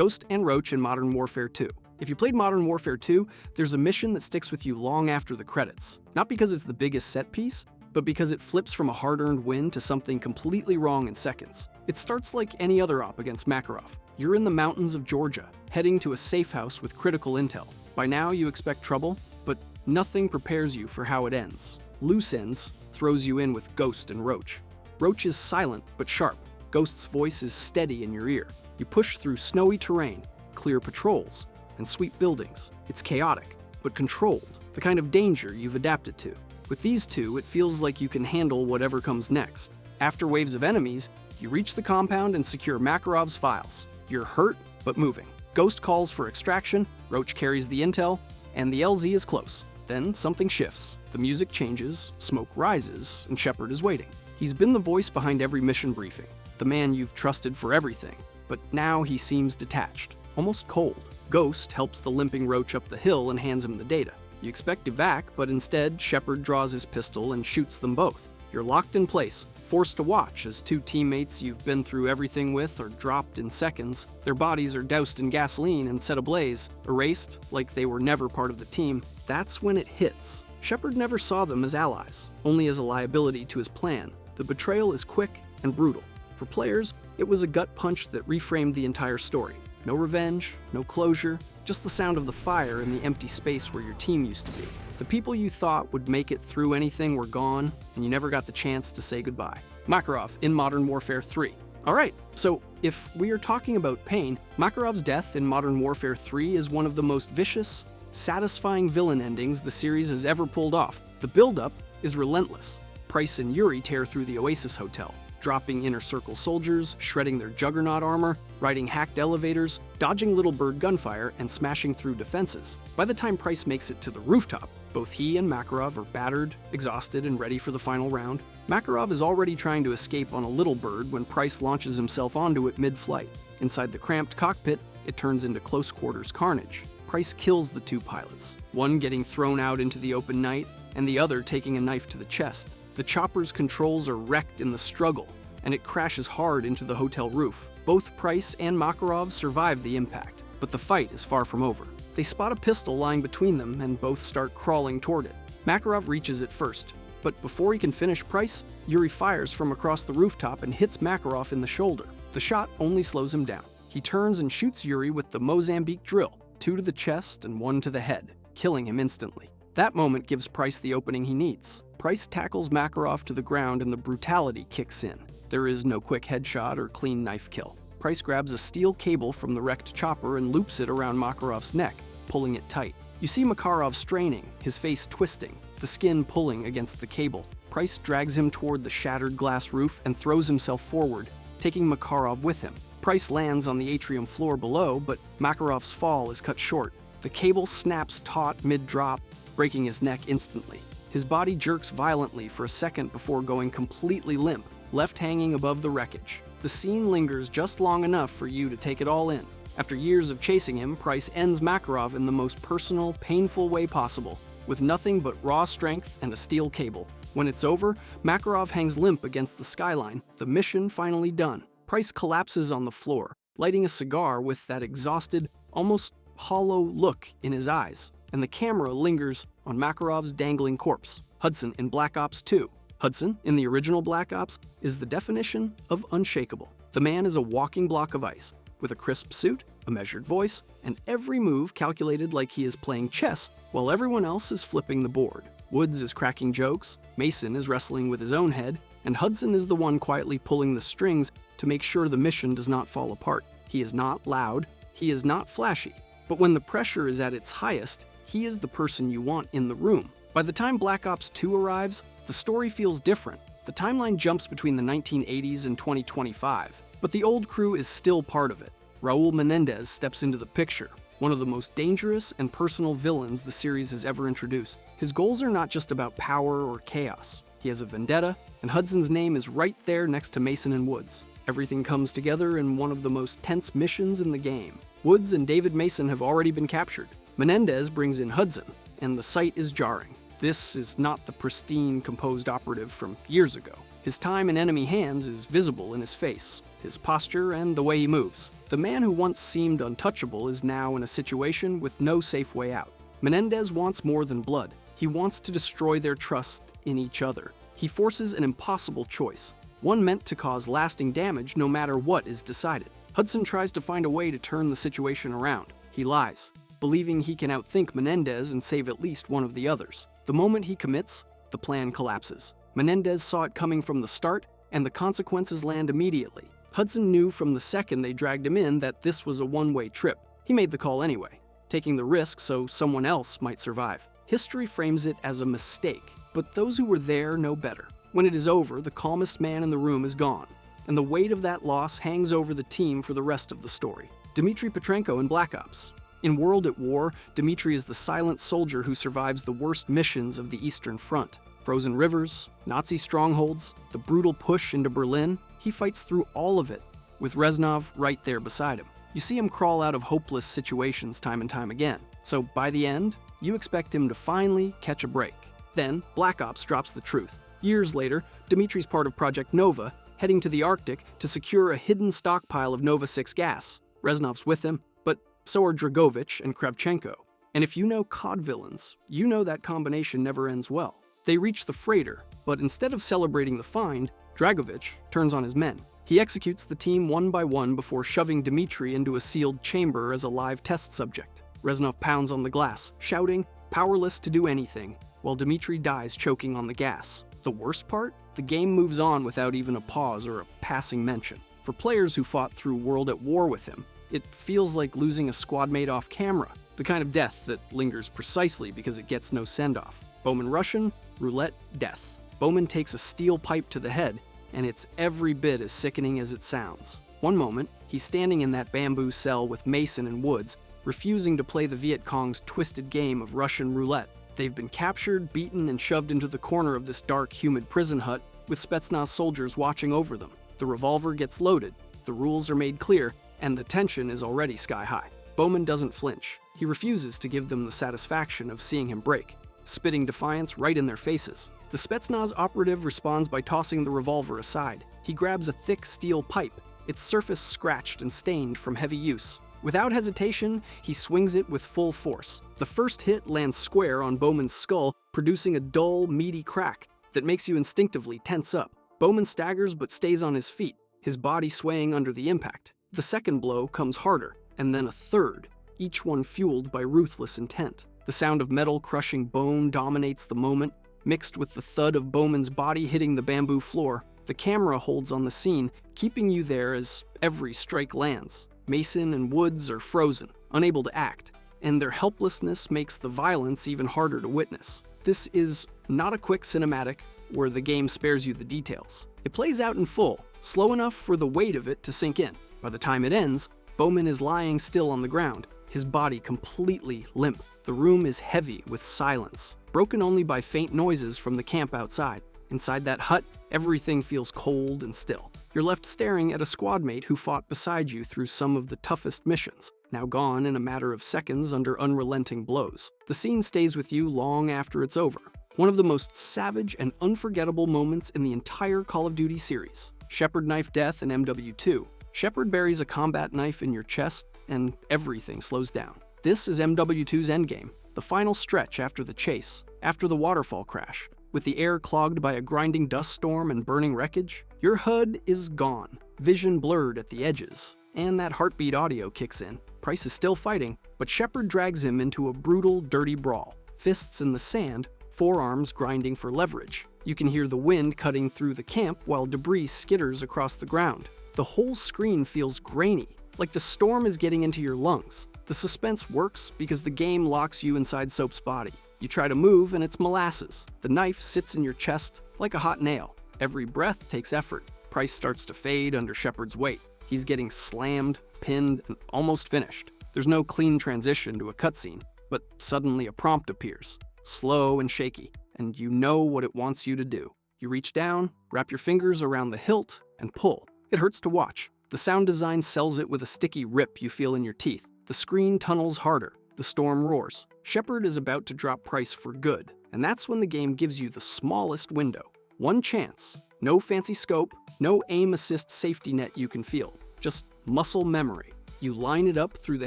Ghost and Roach in Modern Warfare 2. If you played Modern Warfare 2, there's a mission that sticks with you long after the credits. Not because it's the biggest set piece, but because it flips from a hard-earned win to something completely wrong in seconds. It starts like any other op against Makarov. You're in the mountains of Georgia, heading to a safe house with critical intel. By now you expect trouble, but nothing prepares you for how it ends. Loose Ends throws you in with Ghost and Roach. Roach is silent but sharp. Ghost's voice is steady in your ear. You push through snowy terrain, clear patrols, and sweep buildings. It's chaotic, but controlled, the kind of danger you've adapted to. With these two, it feels like you can handle whatever comes next. After waves of enemies, you reach the compound and secure Makarov's files. You're hurt, but moving. Ghost calls for extraction, Roach carries the intel, and the LZ is close. Then something shifts. The music changes, smoke rises, and Shepard is waiting. He's been the voice behind every mission briefing, the man you've trusted for everything, but now he seems detached, almost cold. Ghost helps the limping Roach up the hill and hands him the data. You expect evac, but instead, Shepard draws his pistol and shoots them both. You're locked in place, forced to watch as two teammates you've been through everything with are dropped in seconds. Their bodies are doused in gasoline and set ablaze, erased like they were never part of the team. That's when it hits. Shepard never saw them as allies, only as a liability to his plan. The betrayal is quick and brutal. For players, it was a gut punch that reframed the entire story. No revenge, no closure, just the sound of the fire in the empty space where your team used to be. The people you thought would make it through anything were gone, and you never got the chance to say goodbye. Makarov in Modern Warfare 3. Alright, so if we are talking about pain, Makarov's death in Modern Warfare 3 is one of the most vicious, satisfying villain endings the series has ever pulled off. The build-up is relentless. Price and Yuri tear through the Oasis Hotel, dropping Inner Circle soldiers, shredding their Juggernaut armor, riding hacked elevators, dodging Little Bird gunfire, and smashing through defenses. By the time Price makes it to the rooftop, both he and Makarov are battered, exhausted, and ready for the final round. Makarov is already trying to escape on a Little Bird when Price launches himself onto it mid-flight. Inside the cramped cockpit, it turns into close-quarters carnage. Price kills the two pilots, one getting thrown out into the open night, and the other taking a knife to the chest. The chopper's controls are wrecked in the struggle, and it crashes hard into the hotel roof. Both Price and Makarov survive the impact, but the fight is far from over. They spot a pistol lying between them, and both start crawling toward it. Makarov reaches it first, but before he can finish Price, Yuri fires from across the rooftop and hits Makarov in the shoulder. The shot only slows him down. He turns and shoots Yuri with the Mozambique drill, 2 to the chest and 1 to the head, killing him instantly. That moment gives Price the opening he needs. Price tackles Makarov to the ground and the brutality kicks in. There is no quick headshot or clean knife kill. Price grabs a steel cable from the wrecked chopper and loops it around Makarov's neck, pulling it tight. You see Makarov straining, his face twisting, the skin pulling against the cable. Price drags him toward the shattered glass roof and throws himself forward, taking Makarov with him. Price lands on the atrium floor below, but Makarov's fall is cut short. The cable snaps taut mid-drop, breaking his neck instantly. His body jerks violently for a second before going completely limp, left hanging above the wreckage. The scene lingers just long enough for you to take it all in. After years of chasing him, Price ends Makarov in the most personal, painful way possible, with nothing but raw strength and a steel cable. When it's over, Makarov hangs limp against the skyline, the mission finally done. Price collapses on the floor, lighting a cigar with that exhausted, almost hollow look in his eyes, and the camera lingers on Makarov's dangling corpse. Hudson in Black Ops 2. Hudson, in the original Black Ops, is the definition of unshakable. The man is a walking block of ice, with a crisp suit, a measured voice, and every move calculated like he is playing chess while everyone else is flipping the board. Woods is cracking jokes, Mason is wrestling with his own head, and Hudson is the one quietly pulling the strings to make sure the mission does not fall apart. He is not loud, he is not flashy, but when the pressure is at its highest, he is the person you want in the room. By the time Black Ops 2 arrives, the story feels different. The timeline jumps between the 1980s and 2025, but the old crew is still part of it. Raul Menendez steps into the picture, one of the most dangerous and personal villains the series has ever introduced. His goals are not just about power or chaos. He has a vendetta, and Hudson's name is right there next to Mason and Woods. Everything comes together in one of the most tense missions in the game. Woods and David Mason have already been captured. Menendez brings in Hudson, and the sight is jarring. This is not the pristine, composed operative from years ago. His time in enemy hands is visible in his face, his posture, and the way he moves. The man who once seemed untouchable is now in a situation with no safe way out. Menendez wants more than blood. He wants to destroy their trust in each other. He forces an impossible choice, one meant to cause lasting damage no matter what is decided. Hudson tries to find a way to turn the situation around. He lies, believing he can outthink Menendez and save at least one of the others. The moment he commits, the plan collapses. Menendez saw it coming from the start, and the consequences land immediately. Hudson knew from the second they dragged him in that this was a one-way trip. He made the call anyway, taking the risk so someone else might survive. History frames it as a mistake, but those who were there know better. When it is over, the calmest man in the room is gone, and the weight of that loss hangs over the team for the rest of the story. Dmitry Petrenko in Black Ops. In World at War, Dmitry is the silent soldier who survives the worst missions of the Eastern Front. Frozen rivers, Nazi strongholds, the brutal push into Berlin, he fights through all of it, with Reznov right there beside him. You see him crawl out of hopeless situations time and time again, so by the end, you expect him to finally catch a break. Then, Black Ops drops the truth. Years later, Dmitry's part of Project Nova, heading to the Arctic to secure a hidden stockpile of Nova 6 gas. Reznov's with him, but so are Dragovich and Kravchenko. And if you know COD villains, you know that combination never ends well. They reach the freighter, but instead of celebrating the find, Dragovich turns on his men. He executes the team one by one before shoving Dmitry into a sealed chamber as a live test subject. Reznov pounds on the glass, shouting, powerless to do anything, while Dmitry dies choking on the gas. The worst part? The game moves on without even a pause or a passing mention. For players who fought through World at War with him, it feels like losing a squad mate off camera, the kind of death that lingers precisely because it gets no send-off. Bowman Russian, roulette, death. Bowman takes a steel pipe to the head, and it's every bit as sickening as it sounds. One moment, he's standing in that bamboo cell with Mason and Woods, refusing to play the Viet Cong's twisted game of Russian roulette. They've been captured, beaten, and shoved into the corner of this dark, humid prison hut with Spetsnaz soldiers watching over them. The revolver gets loaded, the rules are made clear, and the tension is already sky-high. Bowman doesn't flinch. He refuses to give them the satisfaction of seeing him break, spitting defiance right in their faces. The Spetsnaz operative responds by tossing the revolver aside. He grabs a thick steel pipe, its surface scratched and stained from heavy use. Without hesitation, he swings it with full force. The first hit lands square on Bowman's skull, producing a dull, meaty crack that makes you instinctively tense up. Bowman staggers but stays on his feet, his body swaying under the impact. The second blow comes harder, and then a third, each one fueled by ruthless intent. The sound of metal crushing bone dominates the moment, mixed with the thud of Bowman's body hitting the bamboo floor. The camera holds on the scene, keeping you there as every strike lands. Mason and Woods are frozen, unable to act, and their helplessness makes the violence even harder to witness. This is not a quick cinematic where the game spares you the details. It plays out in full, slow enough for the weight of it to sink in. By the time it ends, Bowman is lying still on the ground, his body completely limp. The room is heavy with silence, broken only by faint noises from the camp outside. Inside that hut, everything feels cold and still. You're left staring at a squad mate who fought beside you through some of the toughest missions, now gone in a matter of seconds under unrelenting blows. The scene stays with you long after it's over. One of the most savage and unforgettable moments in the entire Call of Duty series. Shepard knife death in MW2. Shepard buries a combat knife in your chest, and everything slows down. This is MW2's endgame, the final stretch after the chase, after the waterfall crash. With the air clogged by a grinding dust storm and burning wreckage, your HUD is gone, vision blurred at the edges, and that heartbeat audio kicks in. Price is still fighting, but Shepard drags him into a brutal, dirty brawl. Fists in the sand, forearms grinding for leverage. You can hear the wind cutting through the camp while debris skitters across the ground. The whole screen feels grainy, like the storm is getting into your lungs. The suspense works because the game locks you inside Soap's body. You try to move and it's molasses. The knife sits in your chest like a hot nail. Every breath takes effort. Price starts to fade under Shepard's weight. He's getting slammed, pinned, and almost finished. There's no clean transition to a cutscene, but suddenly a prompt appears, slow and shaky, and you know what it wants you to do. You reach down, wrap your fingers around the hilt, and pull. It hurts to watch. The sound design sells it with a sticky rip you feel in your teeth. The screen tunnels harder. The storm roars. Shepard is about to drop Price for good, and that's when the game gives you the smallest window. One chance. No fancy scope, no aim assist safety net you can feel. Just muscle memory. You line it up through the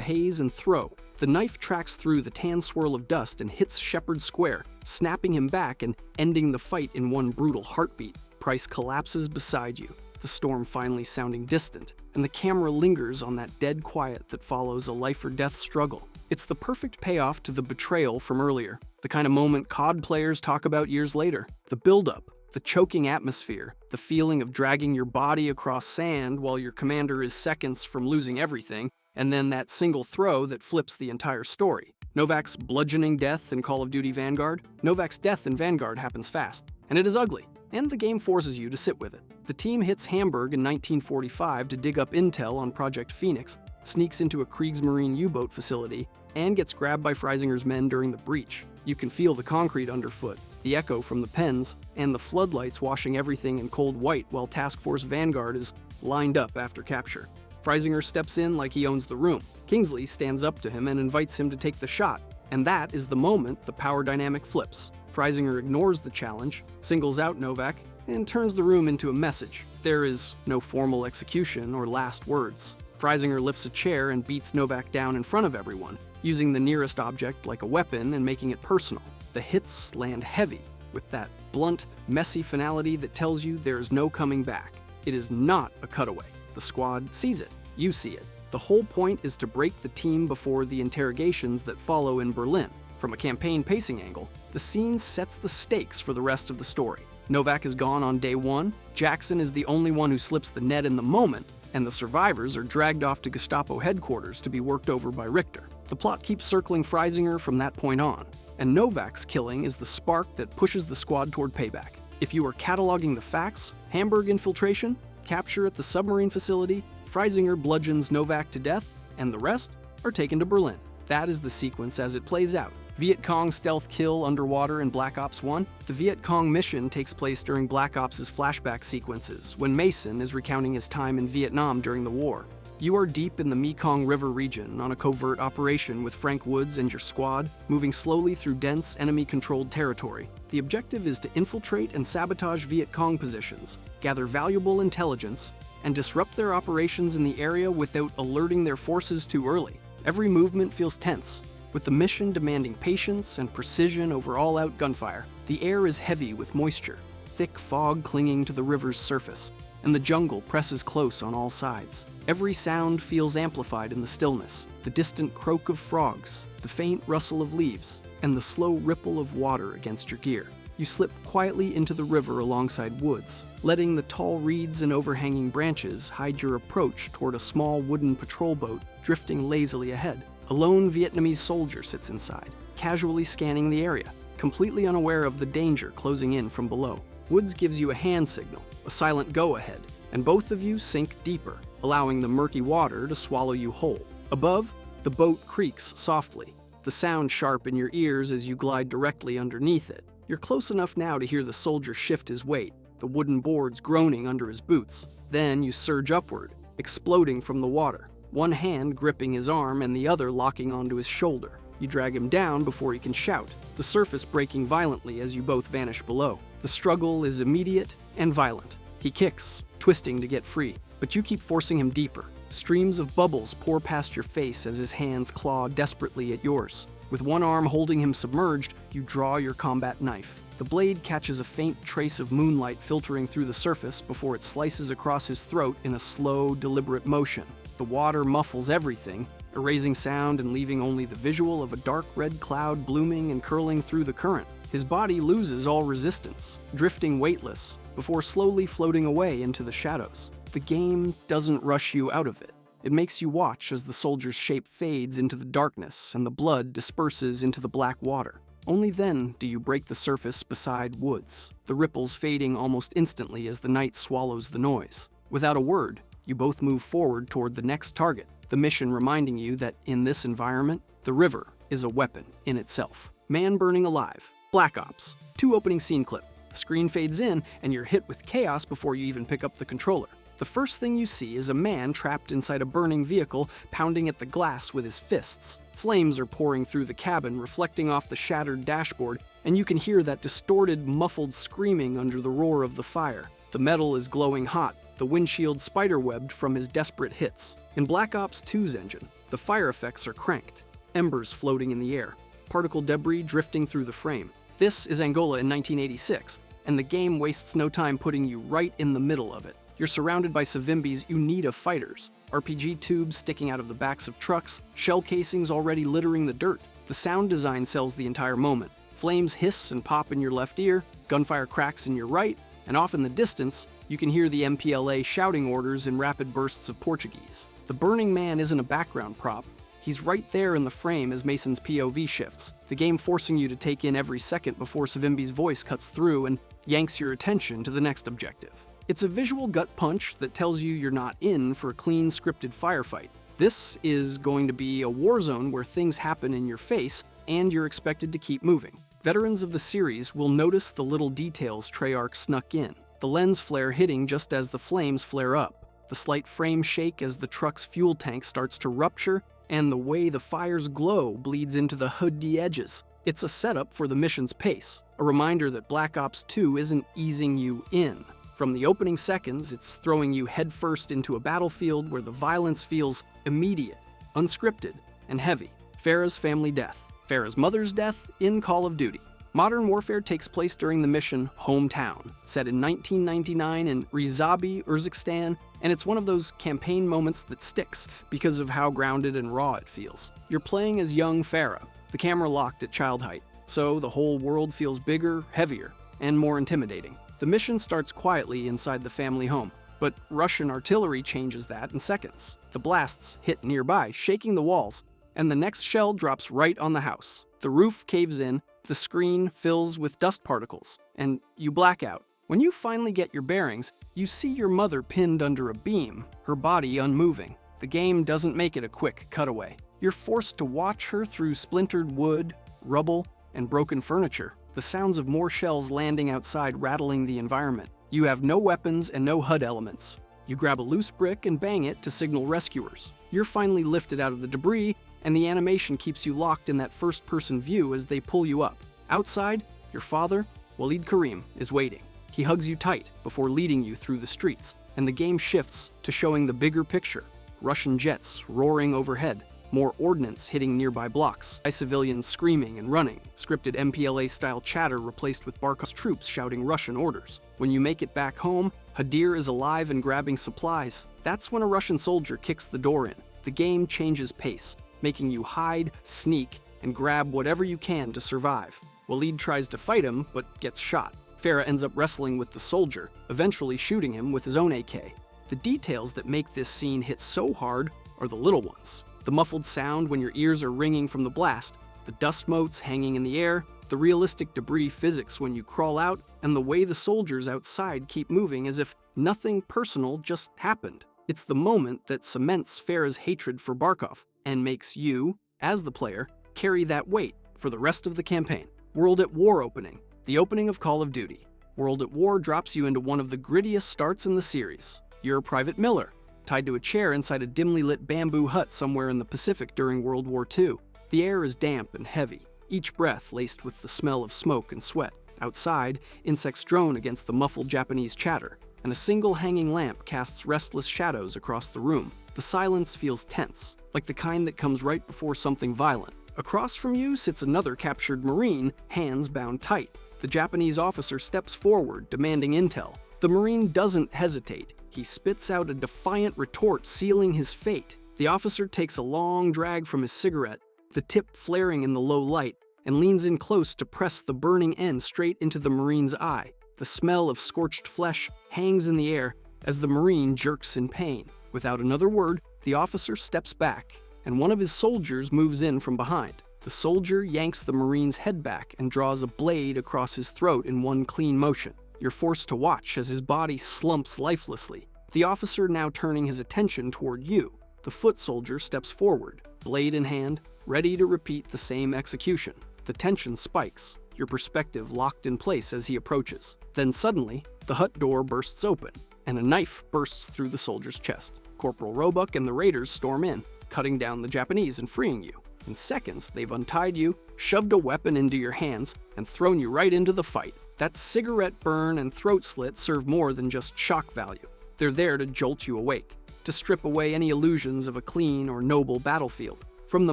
haze and throw. The knife tracks through the tan swirl of dust and hits Shepard square, snapping him back and ending the fight in one brutal heartbeat. Price collapses beside you, the storm finally sounding distant, and the camera lingers on that dead quiet that follows a life-or-death struggle. It's the perfect payoff to the betrayal from earlier, the kind of moment COD players talk about years later. The build-up, the choking atmosphere, the feeling of dragging your body across sand while your commander is seconds from losing everything, and then that single throw that flips the entire story. Novak's bludgeoning death in Call of Duty Vanguard. Novak's death in Vanguard happens fast, and it is ugly, and the game forces you to sit with it. The team hits Hamburg in 1945 to dig up intel on Project Phoenix, sneaks into a Kriegsmarine U-boat facility, and gets grabbed by Freisinger's men during the breach. You can feel the concrete underfoot, the echo from the pens, and the floodlights washing everything in cold white while Task Force Vanguard is lined up after capture. Freisinger steps in like he owns the room. Kingsley stands up to him and invites him to take the shot, and that is the moment the power dynamic flips. Freisinger ignores the challenge, singles out Novak, and turns the room into a message. There is no formal execution or last words. Freisinger lifts a chair and beats Novak down in front of everyone, using the nearest object like a weapon and making it personal. The hits land heavy, with that blunt, messy finality that tells you there is no coming back. It is not a cutaway. The squad sees it. You see it. The whole point is to break the team before the interrogations that follow in Berlin. From a campaign pacing angle, the scene sets the stakes for the rest of the story. Novak is gone on day one, Jackson is the only one who slips the net in the moment, and the survivors are dragged off to Gestapo headquarters to be worked over by Richter. The plot keeps circling Freisinger from that point on, and Novak's killing is the spark that pushes the squad toward payback. If you are cataloging the facts, Hamburg infiltration, capture at the submarine facility, Freisinger bludgeons Novak to death, and the rest are taken to Berlin. That is the sequence as it plays out. Viet Cong stealth kill underwater in Black Ops 1. The Viet Cong mission takes place during Black Ops' flashback sequences, when Mason is recounting his time in Vietnam during the war. You are deep in the Mekong River region on a covert operation with Frank Woods and your squad, moving slowly through dense enemy-controlled territory. The objective is to infiltrate and sabotage Viet Cong positions, gather valuable intelligence, and disrupt their operations in the area without alerting their forces too early. Every movement feels tense, with the mission demanding patience and precision over all-out gunfire. The air is heavy with moisture, thick fog clinging to the river's surface, and the jungle presses close on all sides. Every sound feels amplified in the stillness, the distant croak of frogs, the faint rustle of leaves, and the slow ripple of water against your gear. You slip quietly into the river alongside Woods, letting the tall reeds and overhanging branches hide your approach toward a small wooden patrol boat drifting lazily ahead. A lone Vietnamese soldier sits inside, casually scanning the area, completely unaware of the danger closing in from below. Woods gives you a hand signal, a silent go-ahead, and both of you sink deeper, allowing the murky water to swallow you whole. Above, the boat creaks softly, the sound sharp in your ears as you glide directly underneath it. You're close enough now to hear the soldier shift his weight, the wooden boards groaning under his boots. Then you surge upward, exploding from the water, one hand gripping his arm and the other locking onto his shoulder. You drag him down before he can shout, the surface breaking violently as you both vanish below. The struggle is immediate and violent. He kicks, twisting to get free, but you keep forcing him deeper. Streams of bubbles pour past your face as his hands claw desperately at yours. With one arm holding him submerged, you draw your combat knife. The blade catches a faint trace of moonlight filtering through the surface before it slices across his throat in a slow, deliberate motion. The water muffles everything, erasing sound and leaving only the visual of a dark red cloud blooming and curling through the current. His body loses all resistance, drifting weightless, before slowly floating away into the shadows. The game doesn't rush you out of it. It makes you watch as the soldier's shape fades into the darkness and the blood disperses into the black water. Only then do you break the surface beside Woods, the ripples fading almost instantly as the night swallows the noise. Without a word, you both move forward toward the next target, the mission reminding you that in this environment, the river is a weapon in itself. Man burning alive. Black Ops. 2 opening scene clip. The screen fades in and you're hit with chaos before you even pick up the controller. The first thing you see is a man trapped inside a burning vehicle, pounding at the glass with his fists. Flames are pouring through the cabin, reflecting off the shattered dashboard, and you can hear that distorted, muffled screaming under the roar of the fire. The metal is glowing hot, the windshield spiderwebbed from his desperate hits. In Black Ops 2's engine, the fire effects are cranked, embers floating in the air, particle debris drifting through the frame. This is Angola in 1986, and the game wastes no time putting you right in the middle of it. You're surrounded by Savimbi's UNITA fighters, RPG tubes sticking out of the backs of trucks, shell casings already littering the dirt. The sound design sells the entire moment. Flames hiss and pop in your left ear, gunfire cracks in your right, and off in the distance, you can hear the MPLA shouting orders in rapid bursts of Portuguese. The Burning Man isn't a background prop. He's right there in the frame as Mason's POV shifts, the game forcing you to take in every second before Savimbi's voice cuts through and yanks your attention to the next objective. It's a visual gut punch that tells you you're not in for a clean, scripted firefight. This is going to be a war zone where things happen in your face and you're expected to keep moving. Veterans of the series will notice the little details Treyarch snuck in. The lens flare hitting just as the flames flare up, the slight frame shake as the truck's fuel tank starts to rupture, and the way the fire's glow bleeds into the hoodie edges. It's a setup for the mission's pace, a reminder that Black Ops 2 isn't easing you in. From the opening seconds, it's throwing you headfirst into a battlefield where the violence feels immediate, unscripted, and heavy. Farah's family death. Farah's mother's death in Call of Duty. Modern Warfare takes place during the mission Hometown, set in 1999 in Rizabi, Urzikstan, and it's one of those campaign moments that sticks because of how grounded and raw it feels. You're playing as young Farah, the camera locked at child height, so the whole world feels bigger, heavier, and more intimidating. The mission starts quietly inside the family home, but Russian artillery changes that in seconds. The blasts hit nearby, shaking the walls, and the next shell drops right on the house. The roof caves in, the screen fills with dust particles, and you black out. When you finally get your bearings, you see your mother pinned under a beam, her body unmoving. The game doesn't make it a quick cutaway. You're forced to watch her through splintered wood, rubble, and broken furniture, the sounds of more shells landing outside rattling the environment. You have no weapons and no HUD elements. You grab a loose brick and bang it to signal rescuers. You're finally lifted out of the debris, and the animation keeps you locked in that first-person view as they pull you up. Outside, your father, Walid Karim, is waiting. He hugs you tight before leading you through the streets, and the game shifts to showing the bigger picture. Russian jets roaring overhead, more ordnance hitting nearby blocks, civilians screaming and running, scripted MPLA-style chatter replaced with Barkov's troops shouting Russian orders. When you make it back home, Hadir is alive and grabbing supplies. That's when a Russian soldier kicks the door in. The game changes pace, making you hide, sneak, and grab whatever you can to survive. Walid tries to fight him, but gets shot. Farah ends up wrestling with the soldier, eventually shooting him with his own AK. The details that make this scene hit so hard are the little ones. The muffled sound when your ears are ringing from the blast, the dust motes hanging in the air, the realistic debris physics when you crawl out, and the way the soldiers outside keep moving as if nothing personal just happened. It's the moment that cements Farah's hatred for Barkov and makes you, as the player, carry that weight for the rest of the campaign. World at War opening. The opening of Call of Duty. World at War drops you into one of the grittiest starts in the series. You're Private Miller, tied to a chair inside a dimly lit bamboo hut somewhere in the Pacific during World War II. The air is damp and heavy, each breath laced with the smell of smoke and sweat. Outside, insects drone against the muffled Japanese chatter, and a single hanging lamp casts restless shadows across the room. The silence feels tense, like the kind that comes right before something violent. Across from you sits another captured Marine, hands bound tight. The Japanese officer steps forward, demanding intel. The Marine doesn't hesitate. He spits out a defiant retort, sealing his fate. The officer takes a long drag from his cigarette, the tip flaring in the low light, and leans in close to press the burning end straight into the Marine's eye. The smell of scorched flesh hangs in the air as the Marine jerks in pain. Without another word, the officer steps back, and one of his soldiers moves in from behind. The soldier yanks the Marine's head back and draws a blade across his throat in one clean motion. You're forced to watch as his body slumps lifelessly, the officer now turning his attention toward you. The foot soldier steps forward, blade in hand, ready to repeat the same execution. The tension spikes, your perspective locked in place as he approaches. Then suddenly, the hut door bursts open, and a knife bursts through the soldier's chest. Corporal Roebuck and the raiders storm in, cutting down the Japanese and freeing you. In seconds, they've untied you, shoved a weapon into your hands, and thrown you right into the fight. That cigarette burn and throat slit serve more than just shock value. They're there to jolt you awake, to strip away any illusions of a clean or noble battlefield. From the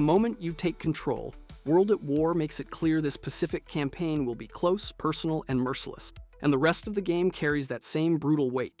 moment you take control, World at War makes it clear this Pacific campaign will be close, personal, and merciless, and the rest of the game carries that same brutal weight.